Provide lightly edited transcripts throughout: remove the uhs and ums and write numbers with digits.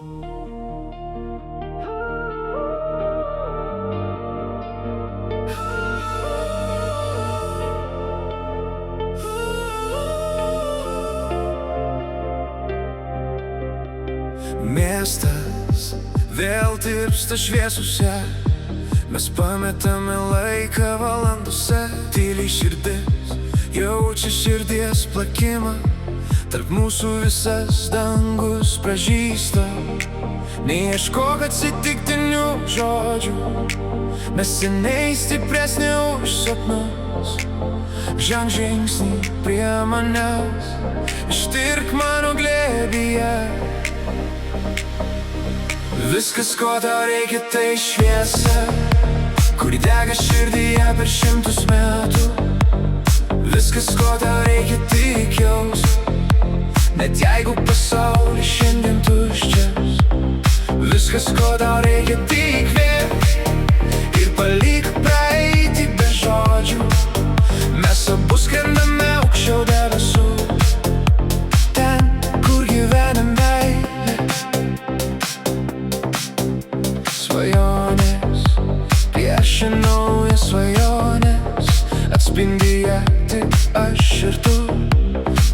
Miestas vėl tirpsta šviesuose, mes pametame laiką valandose. Tyliai širdis jaučia širdies plakimą, tarp mūsų visas dangus pražysta. Neieškok atsitiktinių žodžių, mes seniai stipresni už sapnus. Ženk žingsnį prie manęs, ištirk mano glėbyje. Viskas, ko tau reikia, tai šviesa, kuri dega širdyje per 100 metų. Viskas, ko tau reikia, tik jaus, net jeigu pasaulis šiandien tuščias. Viskas, ko tau reikia, tik vėl ir palik praeitį be žodžių. Mes abu skrendame aukščiau debesų, ten, kur gyvena meilė. Svajonės piešia naujas svajonės, atspindyje tik aš ir tu.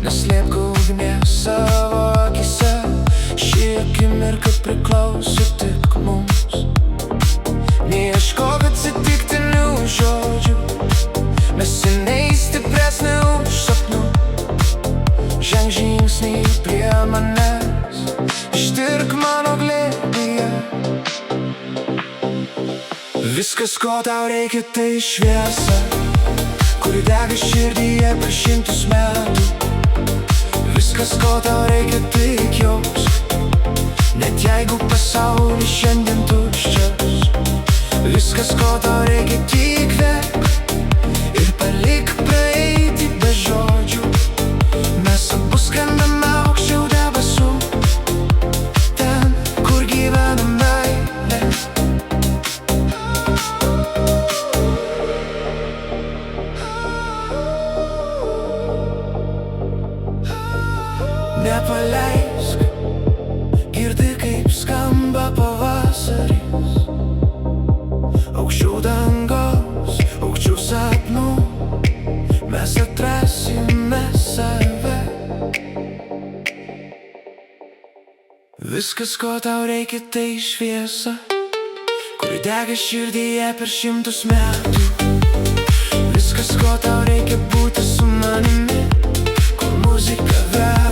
Neslėpk ugnies savo akyse, ši akimirka priklauso tik mums. Neieškok atsitiktinių žodžių, mes seniai stipresni už sapnų. Ženk žingsnį prie manęs, ištirk mano glėbyje. Viskas, ko tau reikia, tai šviesa, kuri dega širdyje per 100 metų. Viskas, ko tau reikia, tik jausk, net jeigu pasaulis šiandien tuščias. Viskas, ko tau reikia, tik vek ir palik praeitį be žodžių. Mes abu skrendame aukščiau debesų, ten, kur gyvena meilė. Nepaleisk, girdi kaip skamba pavasaris. Aukščiau dangos, aukščiau sapnų, mes atrasime save. Viskas, ko tau reikia, tai šviesa, kuri dega širdyje per 100 metų. Viskas, ko tau reikia, būti su manimi, kur muzika veda.